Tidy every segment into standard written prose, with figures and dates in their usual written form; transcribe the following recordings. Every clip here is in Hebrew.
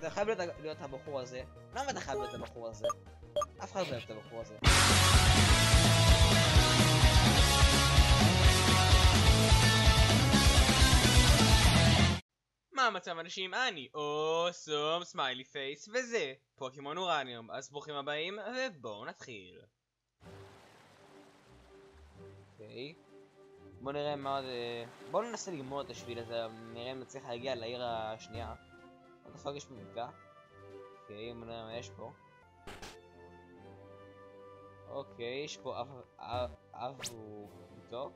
אתה חייב להיות הבחור הזה. למה אתה חייב להיות הבחור הזה? אף אחד לא אוהב את הבחור הזה. מה המצב אנשים? אני אוסום סמיילי פייס וזה פוקימון אורניום. אז ברוכים הבאים ובואו נתחיל. אוקיי, בואו נראה מה עוד... בואו ננסה לגמור את השביל הזה, נראה אם נצליח להגיע לעיר השנייה. עוד הפאק יש פה מבקע. אוקיי, בואו נראה מה יש פה. אוקיי, יש פה אבו איתו.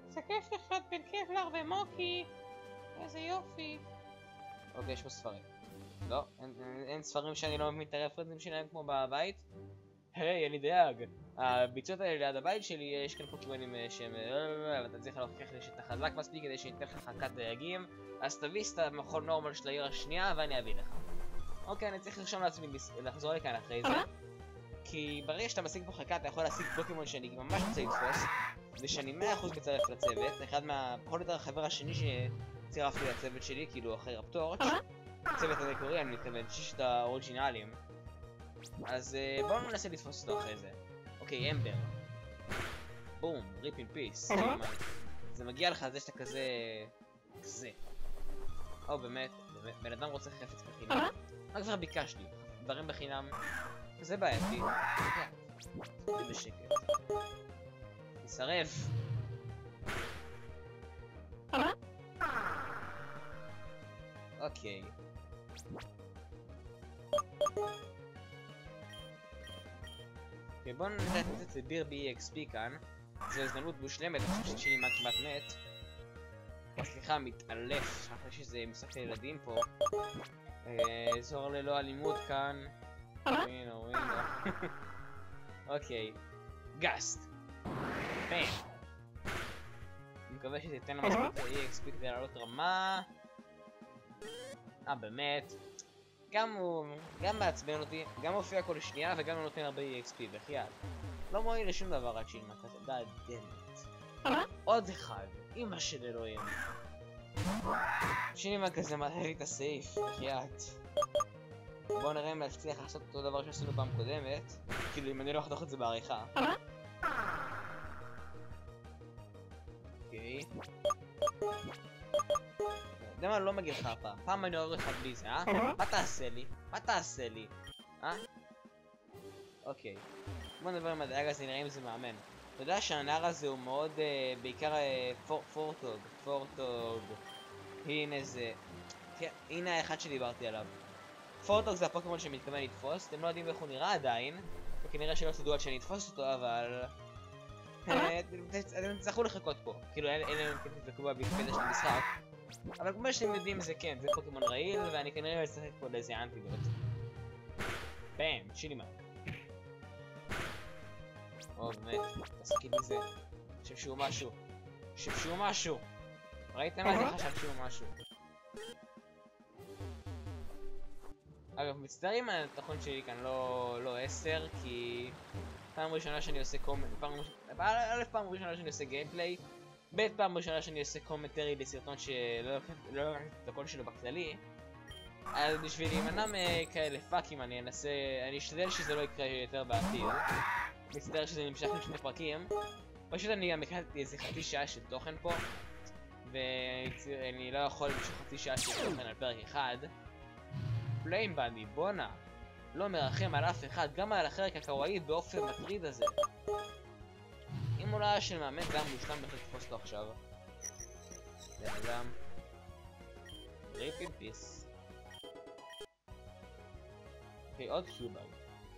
זה כיף לחיות בין קבלר ומוקי. איזה יופי. אוקיי, יש פה ספרים. לא, אין ספרים שאני לא מבין את הרפרנסים שלהם כמו בבית. היי, אני דייג. הביצות האלה ליד הבית שלי, יש כאן פוקימונים שהם... אתה צריך להוכיח לי שאתה חזק מספיק כדי שניתן לך חכת דייגים. אז תביא את המכון נורמל של העיר השנייה ואני אביא לך. אוקיי, אני צריך לרשום לעצמי לחזור לכאן אחרי זה. כי ברגע שאתה משיג פה חכה אתה יכול להשיג פוקימון שאני ממש רוצה לתפוס. ושאני 100% מצטרף לצוות. אחד פחות או יותר החבר השני צירפתי לצוות שלי, כאילו אחרי רפטורץ'. הצוות המקורי, אני מתכוון, ששת האוריג'ינליים. אז בואו ננסה לתפוס אותו אחרי זה. אוקיי, אמבר. בום, ריפ אין פיס. זה מגיע לך זה שאתה כזה. או באמת, בן אדם רוצה חפץ בחינם. מה כבר ביקשתי? דברים בחינם. זה בעייתי. זה בשקט. תסרב. אוקיי. בואו נתת את ביר בי-EXP כאן. זו הזדמנות מושלמת, אני חושב שלי מה כמעט מת. סליחה, מתעלף, שכחתי שזה משחק לילדים פה. אזור ללא אלימות כאן. ווינו. אוקיי. גאסט. פן. אני מקווה שתיתן לו מספיק EXP כדי לעלות רמה. באמת. גם מעצבן אותי, גם מופיע כל שנייה וגם נותן הרבה EXP, בחייאת. לא מועיל לשום דבר רק שילמה כזה, דמת. עוד אחד, אמא של אלוהים. שילמה כזה מעלה לי את הסעיף, בחייאת. בואו נראה אם נצליח לעשות אותו דבר שעשינו פעם קודמת. כאילו אם אני לא אחתוך את זה בעריכה. אוקיי. אתה יודע מה? לא מגיע לך הפעם. פעם אני אוהב לך בלי זה, אה? מה תעשה לי? מה תעשה לי? אה? אוקיי. בוא נדבר עם הדייג הזה, נראה אם זה מאמן. אתה יודע שהנער הזה הוא מאוד, בעיקר פורטוג. הנה זה... הנה האחד שדיברתי עליו. פורטוג זה הפוקימון שמתכוון לתפוס. אתם לא יודעים איך הוא נראה עדיין. וכנראה שלא תדעו עד שאני אתפוס אותו, אבל... אתם תצטרכו לחכות פה. כאילו, אלה הם תבדקו בוויקיפדיה של המשחק. אבל כמו שאתם יודעים זה כן, זה פוקימון רעיל, ואני כנראה אשחק פה לאיזה אנטידוט. בם, צ'ילימה. או באמת, תעסקי בזה. שפשו משהו. ראיתם מה זה חשבשו משהו. אגב, מצטערים על התוכן שלי כאן לא 10, כי... פעם ראשונה שאני עושה פעם ראשונה שאני עושה גיימפליי. פעם ראשונה שאני עושה קומנטרי לסרטון שלא לקחתי את הקול שלו בכללי. אז בשביל להימנע מכאלה פאקים אני אשתדל שזה לא יקרה יותר בעתיד. מצטער שזה נמשך עם 2 פרקים. פשוט אני גם הקלטתי איזה חצי שעה של תוכן פה. ואני לא יכול למשוך חצי שעה של תוכן על פרק אחד. פליים בני, בונה. לא מרחם על אף אחד, גם על החלק הקוואי באופן מטריד הזה. אם הוא לא היה של מאמן, גם מושלם בכלל לתפוס אותו עכשיו. בן אדם. ריפ אין פיס. אוקיי, עוד קיובאג.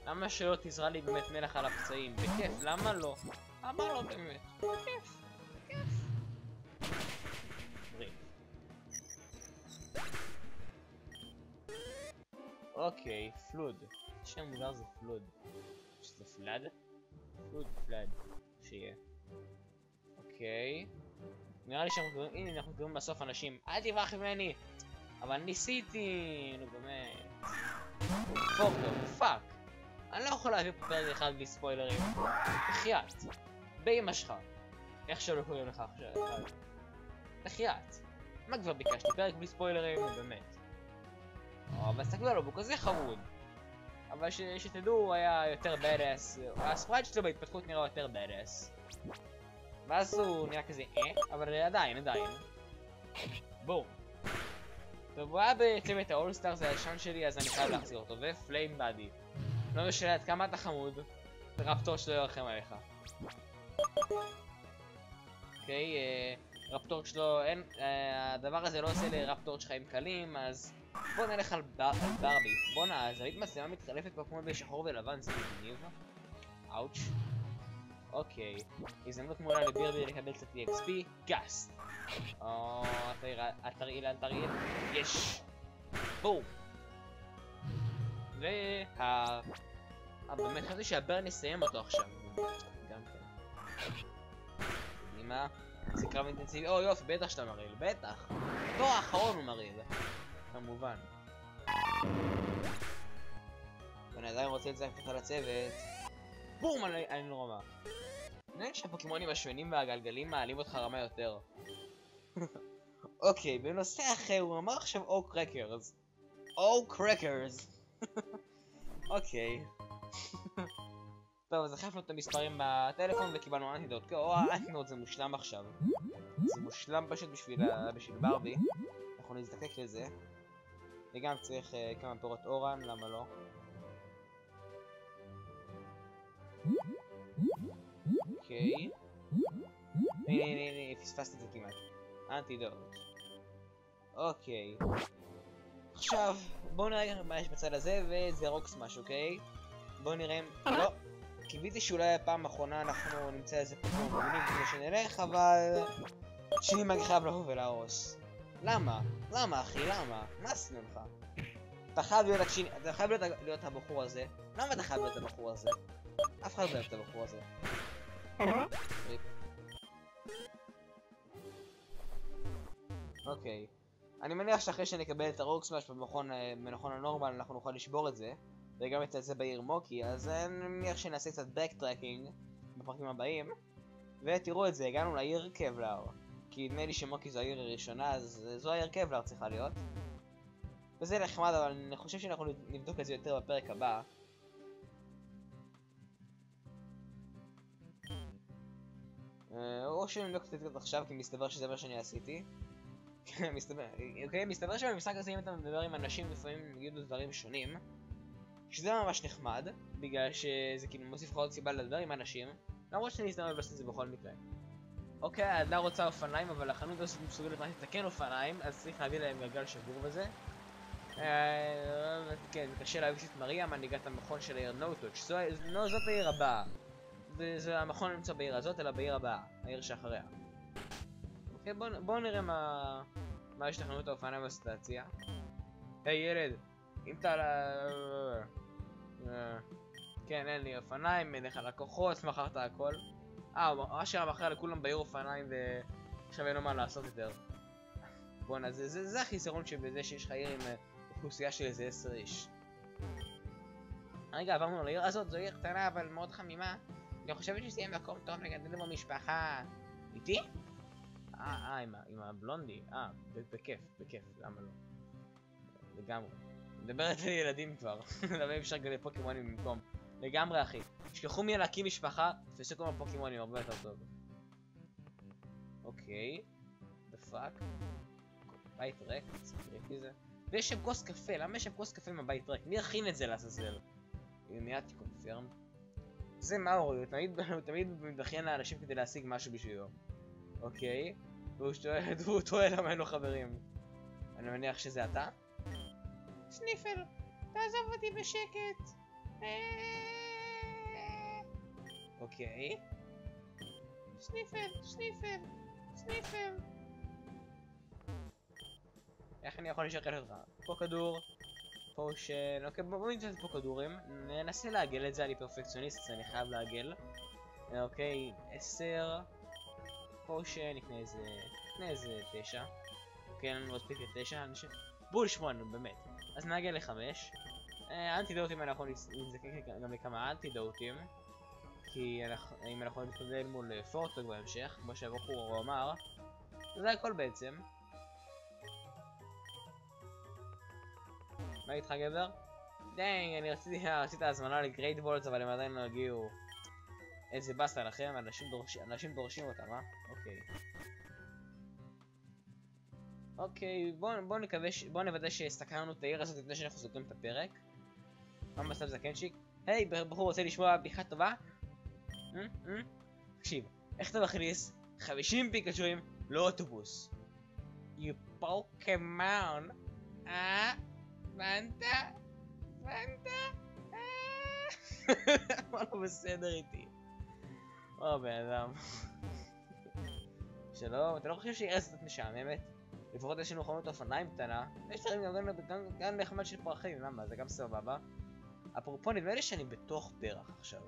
למה שלא תזרע לי באמת מלח על הפצעים? בכיף, למה לא? למה לא באמת? בכיף. ריפ. אוקיי, פלוד. השם מוזר זה פלוד. שזה פלד? פלד. שיהיה. אוקיי. נראה לי שאנחנו מדברים, הנה אנחנו מדברים בסוף אנשים. אל תברח ממני! אבל ניסיתי! נו באמת. פורטו, פאק! אני לא יכול להביא פה פרק אחד בלי ספוילרים. בחייאת. באמא שלך. איך שלא קוראים לך עכשיו? בחייאת. מה כבר ביקשתי? פרק בלי ספוילרים? נו באמת. אבל תסתכלו עליו, הוא כזה חמוד. אבל שתדעו, הוא היה יותר בדאס, הספרייט שלו בהתפתחות נראה יותר בדאס. ואז הוא נראה כזה אבל עדיין. בום. טוב, הוא היה בצוות האולסטארס הישן שלי, אז אני חייב להחזיר אותו, ופליים באדי. לא משנה עד כמה אתה חמוד, רפטור שלו ירחם עליך. אוקיי, רפטור שלו, הדבר הזה לא עושה לרפטור שלך עם קלים, אז בוא נלך על ברבי. בואנה, זווית מצלמה מתחלפת פה כמו בשחור ולבן, זה מגניב. אאוץ'. אוקיי, הזדמנות מולה לבירבי לקבל קצת EXP, גאסט. או, התרעיל, יש. בום. באמת חשבתי שהברן יסיים אותו עכשיו. גם כן. מה? זה קרב אינטנסיבי. או יופי, בטח שאתה מרעיל, בטח. התור האחרון הוא מרעיל. כמובן. ואני עדיין רוצה לצעק לך לצוות. בום! אני לא רמה. נראה לי שהפוקימונים השמנים והגלגלים מעלים אותך רמה יותר. אוקיי, בנושא אחר הוא אמר עכשיו או קרקרס. או קרקרס. אוקיי. טוב, אז החלפנו את המספרים בטלפון וקיבלנו אנטידוט. או האנטידוט זה מושלם עכשיו. זה מושלם פשוט בשביל ברבי. אנחנו נזדקק לזה. וגם צריך כמה פירות אורן, למה לא? אוקיי. הנה, פספסתי את זה כמעט. אנטידוט. אוקיי. עכשיו, בואו נראה מה יש בצד הזה, וזה רוקס משהו, אוקיי? בואו נראה אם... לא. קיוויתי שאולי הפעם האחרונה אנחנו נמצא איזה פוקימון מגניב כדי שנלך, אבל... שני חייב לבוא ולהרוס. למה? למה, אחי? למה? מה עשינו לך? אתה חייב להיות הבחור הזה. למה אתה חייב להיות הבחור הזה? אף אחד לא אוהב את הבחור הזה. אוקיי. אני מניח שאחרי שנקבל את הרוק סמאש במכון הנורמל אנחנו נוכל לשבור את זה. וגם את זה בעיר מוקי, אז אני מניח שנעשה קצת בקטרקינג בפרקים הבאים. ותראו את זה, הגענו לעיר קבלר. כי נדמה לי שמוקי זו העיר הראשונה, אז זו העיר קבלר צריכה להיות. וזה נחמד, אבל אני חושב שאנחנו נבדוק את זה יותר בפרק הבא. או שנבדוק את זה עכשיו, כי מסתבר שזה מה שאני עשיתי. מסתבר שבמשחק הזה אם אתה מדבר עם אנשים לפעמים יגידו דברים שונים. שזה ממש נחמד, בגלל שזה כאילו מוסיף לך עוד סיבה לדבר עם אנשים. למרות שאני אסתמל לעשות את זה בכל מקרה. אוקיי, העדה רוצה אופניים, אבל החנות הזאת מסוגלת רק לתקן אופניים, אז צריך להביא להם גלגל שבור בזה. כן, קשה להביא את מריה, מנהיגת המכון של העיר נוטוץ'. זאת העיר הבאה. זה המכון נמצא בעיר הזאת, אלא בעיר הבאה, העיר שאחריה. אוקיי, בואו נראה מה יש לחנות האופניים בסיטואציה. היי ילד, אם אתה... כן, אין לי אופניים, אין לך לקוחות, מכרת הכל. אשר מכר לכולם בעיר אופניים ועכשיו אין לו מה לעשות יותר. בואנה, זה החיסרון שבזה שיש לך עיר עם אוכלוסייה של איזה 10 איש. רגע, עברנו לעיר הזאת, זו עיר קטנה אבל מאוד חמימה. אני חושבת שזה יהיה מקום טוב לגדל במשפחה. איתי? עם הבלונדי. בכיף, למה לא? לגמרי. מדברת על ילדים כבר. למה אי אפשר לגדל פוקימונים במקום? לגמרי אחי. תשכחו מי להקים משפחה, תפסו כל הפוקימונים הרבה יותר טוב. אוקיי. The fuck? בית ריק? תראי זה. ויש שם כוס קפה, למה יש שם כוס קפה מהבית ריק? מי יכין את זה לעזאזל? מיד תקונפירם. זה מאורי, הוא תמיד מתבכיין לאנשים כדי להשיג משהו בשבילו. אוקיי. והוא טועה למה אין לו חברים. אני מניח שזה אתה? סניפל, תעזוב אותי בשקט. אוקיי. סניפל. איך אני יכול לשחרר אותך? פה כדור. פושן. אוקיי, בואו נמצא פה כדורים. ננסה לעגל את זה, אני פרפקציוניסט, אז אני חייב לעגל. אוקיי, 10. פושן, נקנה איזה 9. אוקיי, אין לנו מספיק ל9. בול 8, באמת. אז נעגל ל5. אנטידוטים אנחנו נזדקק גם לכמה אנטידוטים. כי אם אנחנו נתמודד מול פורטוג בהמשך, כמו שהבחור אמר, זה הכל בעצם. מה איתך גבר? דנג, אני רציתי הזמנה לגרייט בולטס, אבל הם עדיין לא הגיעו. איזה בסטה לכם, אנשים דורשים אותם, אה? אוקיי. אוקיי, בואו נוודא שהסתכלנו את העיר הזאת לפני שאנחנו סוגרים את הפרק. מה מצב זקנצ'יק? היי, בחור רוצה לשמוע בדיחה טובה? תקשיב, איך אתה מכניס 50 פיקאצ'ויים לאוטובוס? You פוקמון. הבנת? מה לא בסדר איתי? בן אדם. שלום, אתה לא חושב שהיא קצת משעממת? לפחות יש לנו חנות אופניים קטנה, ויש להם גם נחמד של פרחים, למה? זה גם סבבה. אפרופו, נדמה לי שאני בתוך פרח עכשיו.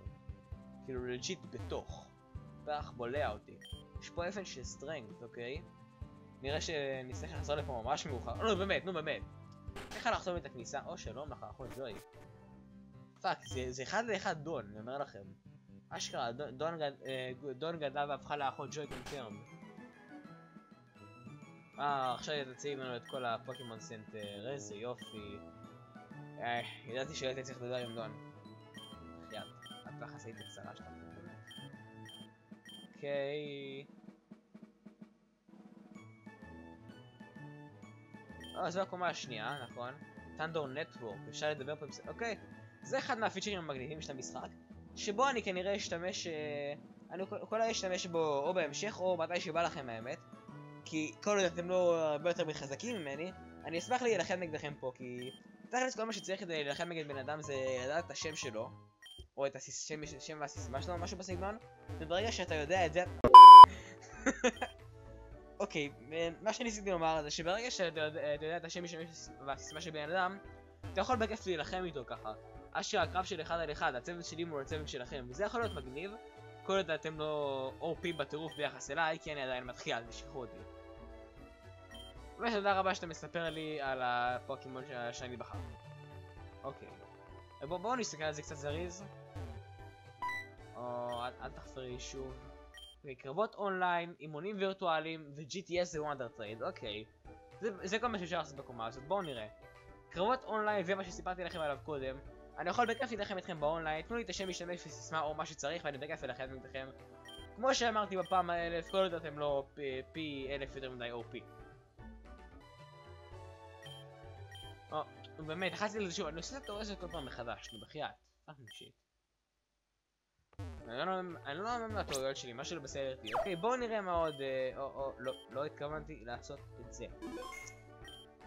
כאילו לג'יט בתוך. פרח בולע אותי. יש פה אופן של סטרנגט, אוקיי? נראה שנצטרך לחזור לפה ממש מאוחר. נו באמת. איך לחסום את הכניסה? או שלום לך, אחות ג'וי. פאק, זה אחד לאחד דון, אני אומר לכם. אשכרה, דון גדלה והפכה לאחות ג'וי קונפירם. עכשיו תציג לנו את כל הפוקימון סנטר, איזה יופי. ידעתי שהייתי צריך לדבר עם דון. חייב, את ככה עשיתי קצרה שאתה באמת. אוקיי. זו הקומה השנייה, נכון? טנדור נטוורק, אפשר לדבר פה בסדר. אוקיי, זה אחד מהפיצ'רים המגניבים של המשחק, שבו אני כנראה אשתמש... אני כל אשתמש בו או בהמשך או מתי שבא לכם האמת. כי כל עוד אתם לא הרבה יותר חזקים ממני, אני אשמח להילחם נגדכם פה, כי תכלס כל מה שצריך כדי להילחם נגד בן אדם זה לדעת את השם שלו, או את השם והסיסמה שלו, משהו בסגנון, וברגע שאתה יודע את זה... אוקיי, מה שניסיתי לומר זה שברגע שאתה יודע את השם והסיסמה של בן אדם, אתה יכול בכיף להילחם איתו ככה. אשכרה הקרב של אחד על אחד, הצוות שלי מול הצוות שלכם, וזה יכול להיות מגניב, כל עוד אתם לא OP בטירוף ביחס אליי, כי אני עדיין מתחיל, אז תשכחו אותי. ותודה רבה שאתה מספר לי על הפוקימון שאני בחר. אוקיי. בואו נסתכל על זה קצת זריז. או, אל תחפרי שוב. קרבות אונליין, אימונים וירטואליים, ו-GTS זה וונדר טרייד, אוקיי. זה כל מה שאפשר לעשות בקומה הזאת, בואו נראה. קרבות אונליין ומה שסיפרתי לכם עליו קודם. אני יכול בכיף להילחם איתכם באונליין, תנו לי את השם משתמש וסיסמה או מה שצריך ואני בכיף להילחם איתכם. כמו שאמרתי בפעם האלף, כל עוד אתם לא פי אלף יותר מדי OP. באמת, אחזתי לזה שוב, אני עושה את התיאוריה הזאת כל פעם מחדש, נו בחייאת. שיט. אני לא מאמין מהתיאוריות שלי, משהו לא בסדר איתי. אוקיי, בואו נראה מה עוד... לא התכוונתי לעשות את זה.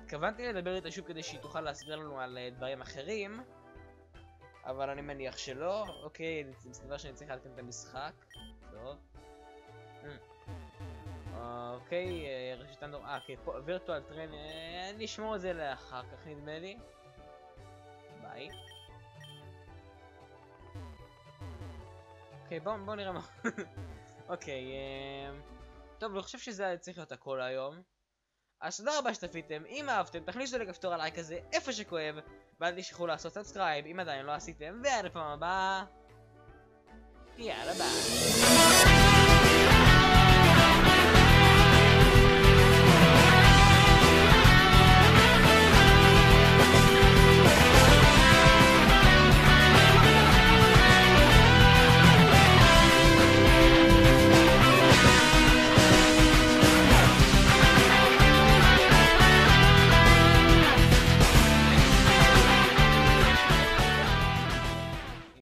התכוונתי לדבר איתה שוב כדי שהיא תוכל להסביר לנו על דברים אחרים, אבל אני מניח שלא. אוקיי, זה מסתבר שאני צריך להתקן את המשחק. טוב. אוקיי, רשתן דור... אוקיי, פה וירטואל טרן... אני אשמור את זה לאחר כך נדמה לי. ביי. אוקיי, בואו נראה מה... אוקיי, טוב, אני חושב שזה צריך להיות הכל היום. אז תודה רבה שצפיתם, אם אהבתם, תכניסו לכפתור הלייק הזה איפה שכואב, ואל תשכחו לעשות סאבסקרייב אם עדיין לא עשיתם, ועד הפעם הבאה, יאללה ביי.